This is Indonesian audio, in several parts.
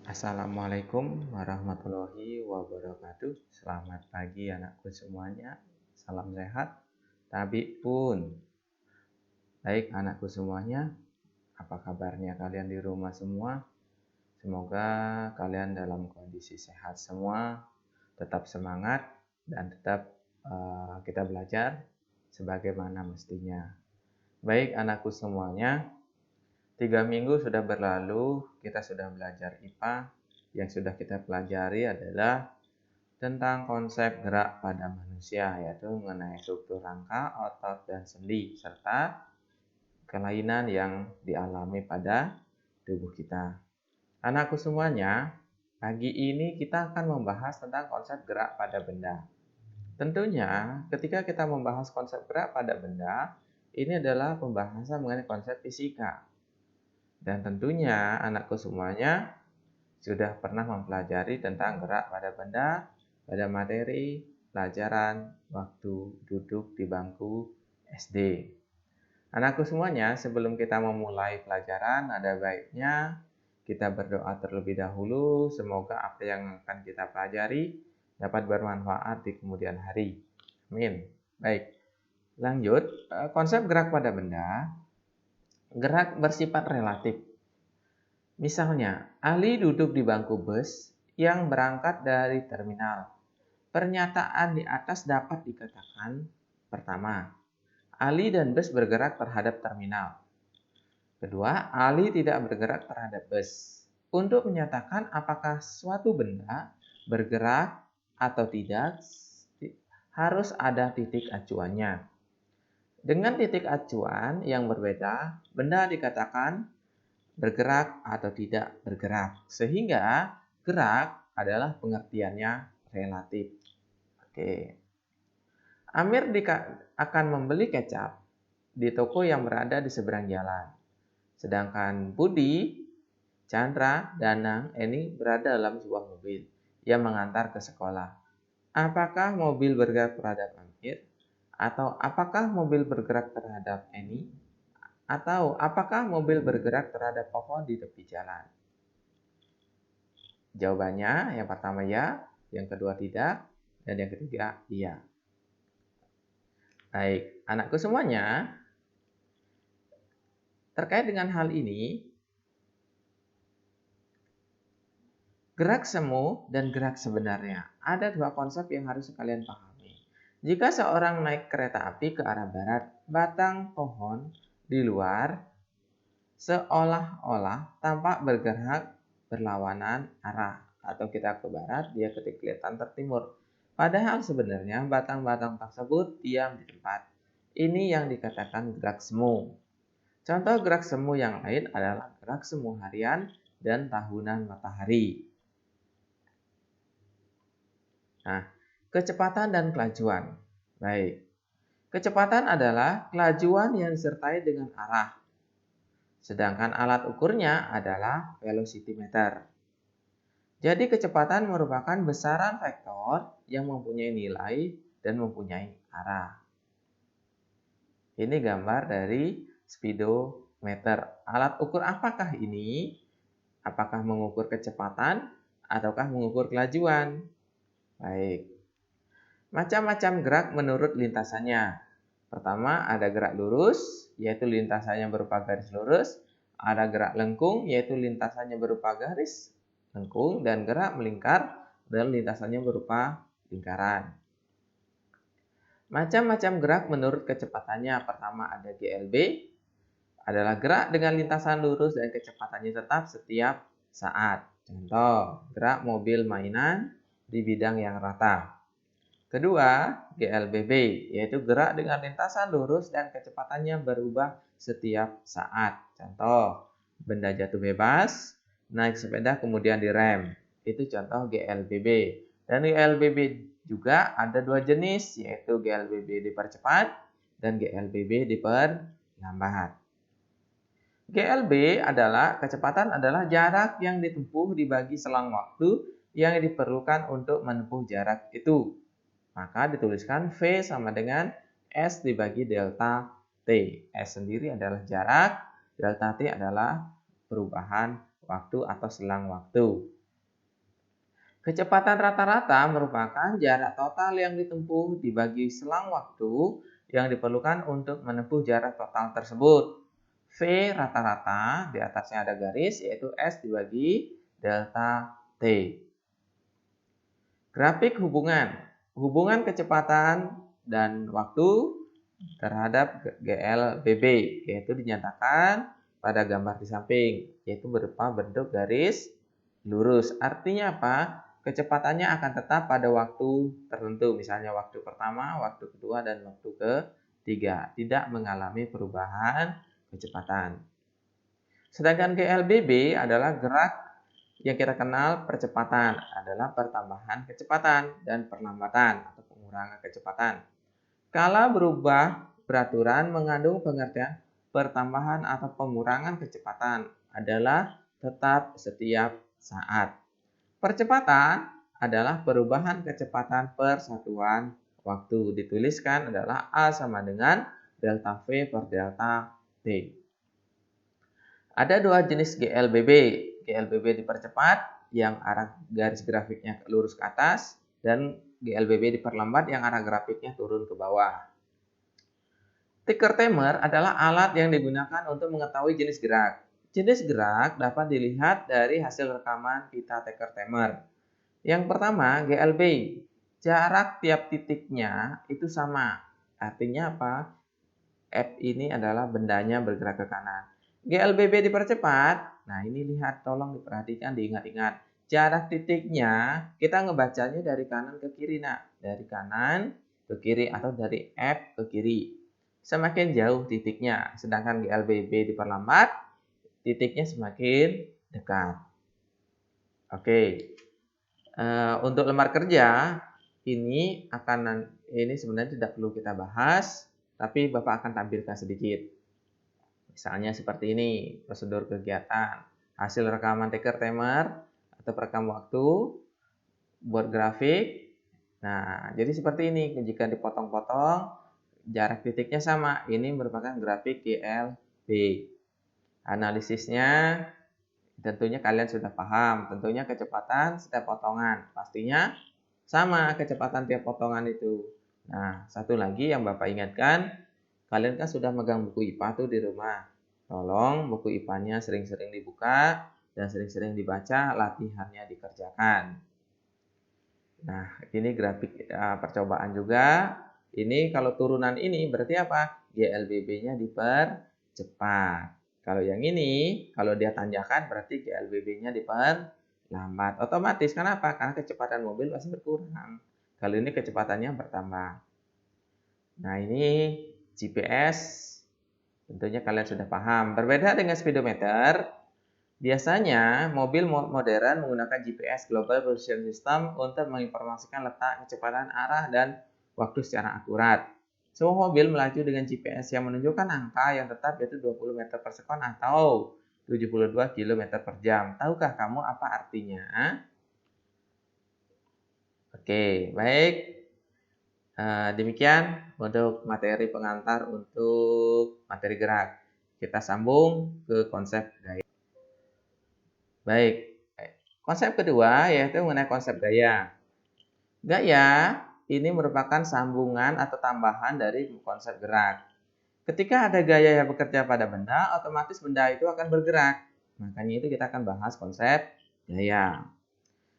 Assalamualaikum warahmatullahi wabarakatuh. Selamat pagi anakku semuanya. Salam sehat. Tabi pun. Baik anakku semuanya, apa kabarnya kalian di rumah semua? Semoga kalian dalam kondisi sehat semua, tetap semangat dan tetap kita belajar sebagaimana mestinya. Baik anakku semuanya, 3 minggu sudah berlalu, kita sudah belajar IPA. Yang sudah kita pelajari adalah tentang konsep gerak pada manusia, yaitu mengenai struktur rangka, otot, dan sendi, serta kelainan yang dialami pada tubuh kita. Anakku semuanya, pagi ini kita akan membahas tentang konsep gerak pada benda. Tentunya, ketika kita membahas konsep gerak pada benda, ini adalah pembahasan mengenai konsep fisika. Dan tentunya anakku semuanya sudah pernah mempelajari tentang gerak pada benda pada materi pelajaran waktu duduk di bangku SD. Anakku semuanya, sebelum kita memulai pelajaran, ada baiknya kita berdoa terlebih dahulu. Semoga apa yang akan kita pelajari dapat bermanfaat di kemudian hari. Amin. Baik, lanjut. Konsep gerak pada benda. Gerak bersifat relatif. Misalnya, Ali duduk di bangku bus yang berangkat dari terminal. Pernyataan di atas dapat dikatakan, pertama, Ali dan bus bergerak terhadap terminal. Kedua, Ali tidak bergerak terhadap bus. Untuk menyatakan apakah suatu benda bergerak atau tidak, harus ada titik acuannya. Dengan titik acuan yang berbeda, benda dikatakan bergerak atau tidak bergerak. Sehingga gerak adalah pengertiannya relatif. Oke. Amir akan membeli kecap di toko yang berada di seberang jalan. Sedangkan Budi, Chandra, Danang, Eni berada dalam sebuah mobil yang mengantar ke sekolah. Apakah mobil bergerak terhadap Amir? Atau apakah mobil bergerak terhadap Eni? Atau apakah mobil bergerak terhadap pohon di tepi jalan? Jawabannya yang pertama ya, yang kedua tidak, dan yang ketiga iya. Baik, anakku semuanya, terkait dengan hal ini, gerak semu dan gerak sebenarnya. Ada dua konsep yang harus kalian pahami. Jika seorang naik kereta api ke arah barat, batang pohon di luar seolah-olah tampak bergerak berlawanan arah. Atau kita ke barat, dia kelihatan tertimur. Padahal sebenarnya batang-batang tersebut diam di tempat. Ini yang dikatakan gerak semu. Contoh gerak semu yang lain adalah gerak semu harian dan tahunan matahari. Nah, kecepatan dan kelajuan. Baik. Kecepatan adalah kelajuan yang disertai dengan arah. Sedangkan alat ukurnya adalah velocimeter. Jadi kecepatan merupakan besaran vektor yang mempunyai nilai dan mempunyai arah. Ini gambar dari speedometer. Alat ukur apakah ini? Apakah mengukur kecepatan ataukah mengukur kelajuan? Baik. Macam-macam gerak menurut lintasannya. Pertama, ada gerak lurus, yaitu lintasannya berupa garis lurus. Ada gerak lengkung, yaitu lintasannya berupa garis lengkung. Dan gerak melingkar, dan lintasannya berupa lingkaran. Macam-macam gerak menurut kecepatannya. Pertama, ada GLB, adalah gerak dengan lintasan lurus dan kecepatannya tetap setiap saat. Contoh, gerak mobil mainan di bidang yang rata. Kedua, GLBB, yaitu gerak dengan lintasan lurus dan kecepatannya berubah setiap saat. Contoh, benda jatuh bebas, naik sepeda kemudian direm. Itu contoh GLBB. Dan GLBB juga ada dua jenis, yaitu GLBB dipercepat dan GLBB diperlambat. GLB adalah kecepatan adalah jarak yang ditempuh dibagi selang waktu yang diperlukan untuk menempuh jarak itu. Maka dituliskan V sama dengan S dibagi delta T. S sendiri adalah jarak, delta T adalah perubahan waktu atau selang waktu. Kecepatan rata-rata merupakan jarak total yang ditempuh dibagi selang waktu yang diperlukan untuk menempuh jarak total tersebut. V rata-rata, di atasnya ada garis, yaitu S dibagi delta T. Grafik hubungan. Hubungan kecepatan dan waktu terhadap GLBB, yaitu dinyatakan pada gambar di samping, yaitu berupa bentuk garis lurus. Artinya apa? Kecepatannya akan tetap pada waktu tertentu, misalnya waktu pertama, waktu kedua, dan waktu ketiga. Tidak mengalami perubahan kecepatan. Sedangkan GLBB adalah gerak yang kita kenal percepatan, adalah pertambahan kecepatan dan perlambatan atau pengurangan kecepatan. Kala berubah peraturan mengandung pengertian pertambahan atau pengurangan kecepatan adalah tetap setiap saat. Percepatan adalah perubahan kecepatan per satuan waktu. Dituliskan adalah A sama dengan delta V per delta T. Ada dua jenis GLBB. GLBB dipercepat yang arah garis grafiknya lurus ke atas, dan GLBB diperlambat yang arah grafiknya turun ke bawah. Ticker timer adalah alat yang digunakan untuk mengetahui jenis gerak. Jenis gerak dapat dilihat dari hasil rekaman pita ticker timer. Yang pertama, GLB. Jarak tiap titiknya itu sama. Artinya apa? F ini adalah bendanya bergerak ke kanan. GLBB dipercepat. Nah, ini lihat, tolong diperhatikan, diingat-ingat. Jarak titiknya kita ngebacanya dari kanan ke kiri, dari kanan ke kiri atau dari F ke kiri. Semakin jauh titiknya, sedangkan GLBB diperlambat, titiknya semakin dekat. Oke. Untuk lembar kerja ini sebenarnya tidak perlu kita bahas, tapi Bapak akan tampilkan sedikit. Misalnya seperti ini, prosedur kegiatan, hasil rekaman ticker timer atau perekam waktu, buat grafik. Nah, jadi seperti ini, jika dipotong-potong, jarak titiknya sama. Ini merupakan grafik GLB. Analisisnya tentunya kalian sudah paham. Tentunya kecepatan setiap potongan. Pastinya sama kecepatan tiap potongan itu. Nah, satu lagi yang Bapak ingatkan, kalian kan sudah megang buku IPA tuh di rumah. Tolong buku IPA-nya sering-sering dibuka dan sering-sering dibaca, latihannya dikerjakan. Nah, ini grafik percobaan juga. Ini kalau turunan ini berarti apa? GLBB-nya dipercepat. Kalau yang ini, kalau dia tanjakan berarti GLBB-nya diperlambat. Otomatis, kenapa? Karena kecepatan mobil pasti berkurang. Kalau ini kecepatannya bertambah. Nah, ini GPS. Tentunya kalian sudah paham. Berbeda dengan speedometer, biasanya mobil modern menggunakan GPS Global Position System untuk menginformasikan letak, kecepatan, arah, dan waktu secara akurat. Semua mobil melaju dengan GPS yang menunjukkan angka yang tetap, yaitu 20 meter per sekon atau 72 km per jam. Tahukah kamu apa artinya? Oke, baik. Demikian untuk materi pengantar untuk materi gerak. Kita sambung ke konsep gaya. Baik, konsep kedua yaitu mengenai konsep gaya. Gaya ini merupakan sambungan atau tambahan dari konsep gerak. Ketika ada gaya yang bekerja pada benda, otomatis benda itu akan bergerak. Makanya itu kita akan bahas konsep gaya.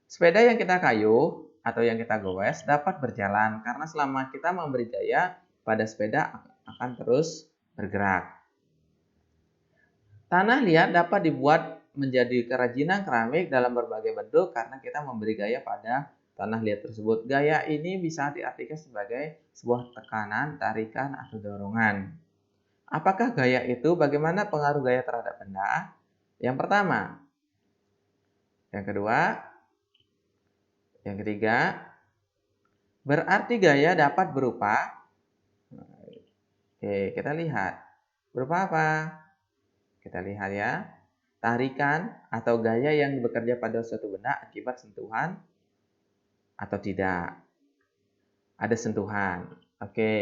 Sepeda yang kita kayuh atau yang kita goes dapat berjalan karena selama kita memberi gaya pada sepeda akan terus bergerak. Tanah liat dapat dibuat menjadi kerajinan keramik dalam berbagai bentuk karena kita memberi gaya pada tanah liat tersebut. Gaya ini bisa diartikan sebagai sebuah tekanan, tarikan, atau dorongan. Apakah gaya itu? Bagaimana pengaruh gaya terhadap benda? Yang pertama. Yang kedua. Yang ketiga, berarti gaya dapat berupa, oke, kita lihat, berupa apa? Kita lihat ya, tarikan atau gaya yang bekerja pada suatu benda akibat sentuhan atau tidak. Ada sentuhan, oke.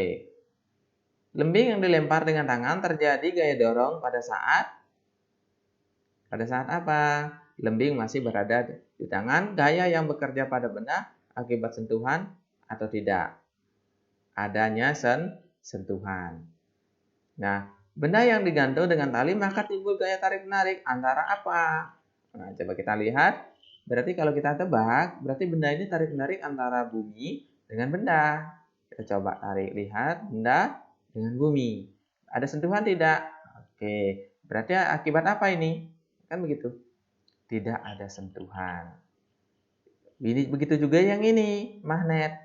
Lembing yang dilempar dengan tangan terjadi gaya dorong pada saat apa? lembing masih berada di tangan. Gaya yang bekerja pada benda akibat sentuhan atau tidak. Adanya sentuhan. Nah, benda yang digantung dengan tali maka timbul gaya tarik-menarik antara apa? Nah, coba kita lihat. Berarti kalau kita tebak, berarti benda ini tarik-menarik antara bumi dengan benda. Kita coba tarik, lihat benda dengan bumi. Ada sentuhan tidak? Oke, berarti akibat apa ini? Kan begitu. Tidak ada sentuhan. Begitu juga yang ini, magnet.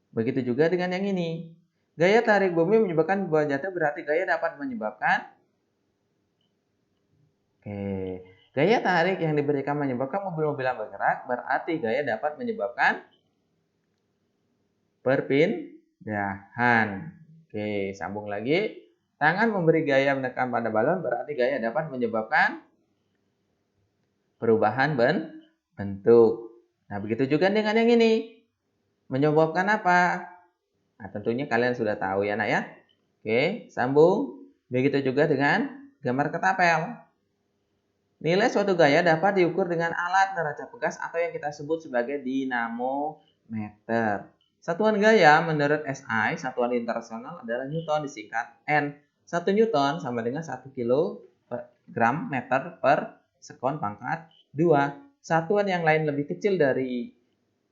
Begitu juga dengan yang ini. Gaya tarik bumi menyebabkan buah jatuh, berarti gaya dapat menyebabkan gaya tarik yang diberikan menyebabkan mobil-mobilan bergerak, berarti gaya dapat menyebabkan perpindahan. Sambung lagi. Tangan memberi gaya menekan pada balon, berarti gaya dapat menyebabkan perubahan bentuk. Nah, begitu juga dengan yang ini. Menyebabkan apa? Nah, tentunya kalian sudah tahu ya, Nak ya. Sambung. Begitu juga dengan gambar ketapel. Nilai suatu gaya dapat diukur dengan alat neraca pegas atau yang kita sebut sebagai dinamometer. Satuan gaya menurut SI, satuan internasional adalah Newton, disingkat N. 1 Newton sama dengan 1 kilogram meter per sekon pangkat 2. Satuan yang lain lebih kecil dari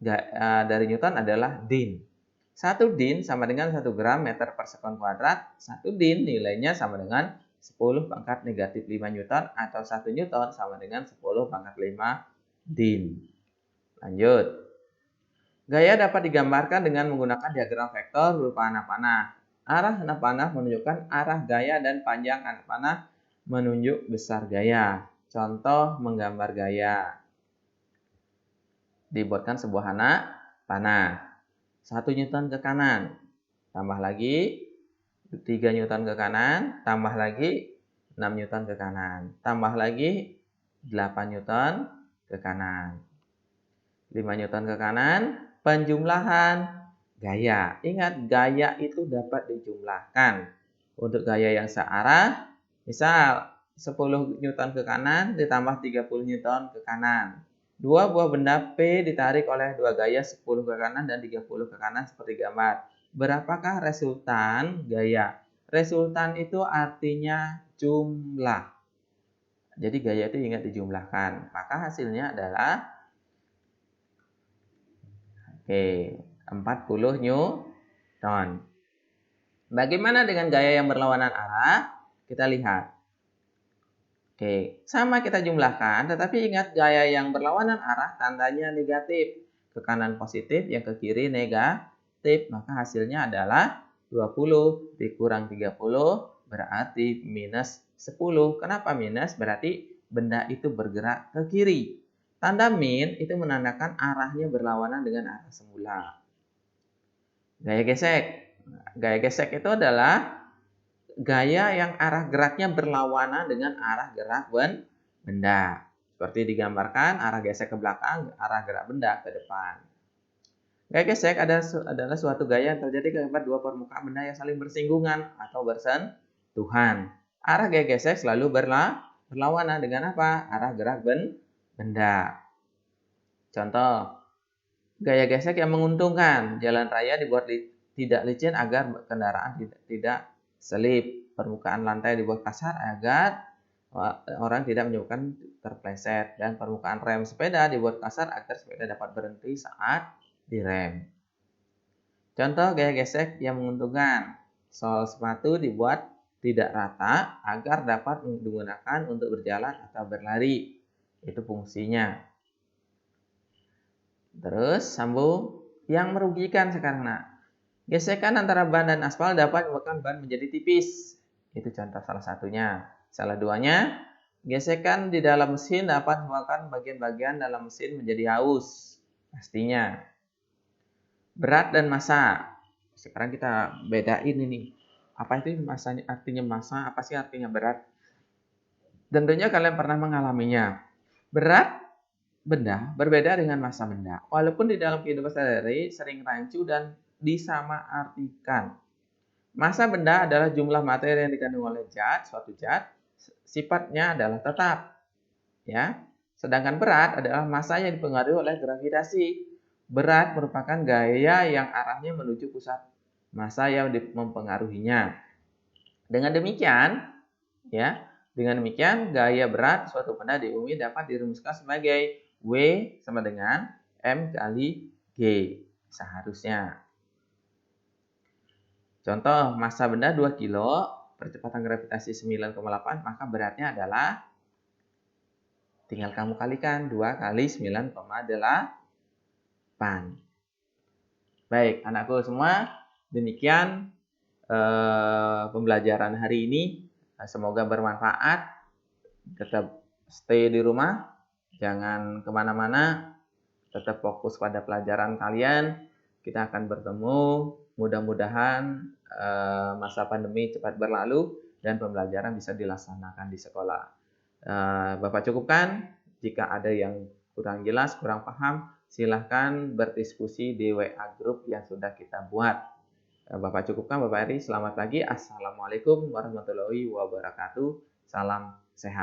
Newton adalah din. 1 din sama dengan 1 gram meter per sekon kuadrat. 1 din nilainya sama dengan 10 pangkat negatif 5 Newton atau 1 Newton sama dengan 10 pangkat 5 din. Lanjut. Gaya dapat digambarkan dengan menggunakan diagram vektor berupa anak panah. Arah anak panah menunjukkan arah gaya dan panjang anak panah menunjuk besar gaya. Contoh menggambar gaya. Dibuatkan sebuah anak panah. 1 Newton ke kanan. Tambah lagi 3 Newton ke kanan. Tambah lagi 6 Newton ke kanan. Tambah lagi 8 Newton ke kanan. 5 Newton ke kanan. Penjumlahan gaya. Ingat, gaya itu dapat dijumlahkan. Untuk gaya yang searah, misal 10 Newton ke kanan ditambah 30 Newton ke kanan. Dua buah benda P ditarik oleh dua gaya 10 ke kanan dan 30 ke kanan seperti gambar. Berapakah resultan gaya? Resultan itu artinya jumlah. Jadi gaya itu ingat dijumlahkan. Maka hasilnya adalah 40 Newton. Bagaimana dengan gaya yang berlawanan arah? Kita lihat. Sama kita jumlahkan, tetapi ingat gaya yang berlawanan arah tandanya negatif. Ke kanan positif, yang ke kiri negatif. Maka hasilnya adalah 20 dikurang 30 berarti minus 10. Kenapa minus? Berarti benda itu bergerak ke kiri. Tanda min itu menandakan arahnya berlawanan dengan arah semula. Gaya gesek. Gaya gesek itu adalah gaya yang arah geraknya berlawanan dengan arah gerak benda. Seperti digambarkan, arah gesek ke belakang, arah gerak benda ke depan. Gaya gesek adalah suatu gaya yang terjadi akibat dua permukaan benda yang saling bersinggungan atau bersentuhan. Arah gaya gesek selalu berlawanan dengan apa? Arah gerak benda. Contoh, gaya gesek yang menguntungkan. Jalan raya dibuat tidak licin agar kendaraan tidak selip. Permukaan lantai dibuat kasar agar orang tidak menyebabkan terpleset. Dan permukaan rem sepeda dibuat kasar agar sepeda dapat berhenti saat direm. Contoh gaya gesek yang menguntungkan. Sol sepatu dibuat tidak rata agar dapat digunakan untuk berjalan atau berlari. Itu fungsinya. Terus sambung yang merugikan sekarang. Gesekan antara ban dan aspal dapat menyebabkan ban menjadi tipis. Itu contoh salah satunya. Salah duanya, gesekan di dalam mesin dapat menyebabkan bagian-bagian dalam mesin menjadi haus. Pastinya. Berat dan massa. Sekarang kita bedain ini. Apa itu artinya massa? Apa sih artinya berat? Tentunya kalian pernah mengalaminya. Berat benda berbeda dengan massa benda. Walaupun di dalam kehidupan sehari-hari sering rancu dan disamaartikan. Massa benda adalah jumlah materi yang dikandung oleh suatu zat. Sifatnya adalah tetap. Ya. Sedangkan berat adalah massa yang dipengaruhi oleh gravitasi. Berat merupakan gaya yang arahnya menuju pusat massa yang mempengaruhinya. Dengan demikian, gaya berat suatu benda di bumi dapat dirumuskan sebagai W sama dengan M kali G seharusnya. Contoh, massa benda 2 kilo, percepatan gravitasi 9,8, maka beratnya adalah, tinggal kamu kalikan, 2 kali 9,8. Baik, anakku semua, demikian pembelajaran hari ini. Semoga bermanfaat. Tetap stay di rumah, jangan kemana-mana, tetap fokus pada pelajaran kalian. Kita akan bertemu, mudah-mudahan masa pandemi cepat berlalu dan pembelajaran bisa dilaksanakan di sekolah. Bapak cukupkan. Jika ada yang kurang jelas, kurang paham, silahkan berdiskusi di WA group yang sudah kita buat. Bapak cukupkan, Bapak Eri. Selamat pagi. Assalamualaikum warahmatullahi wabarakatuh. Salam sehat.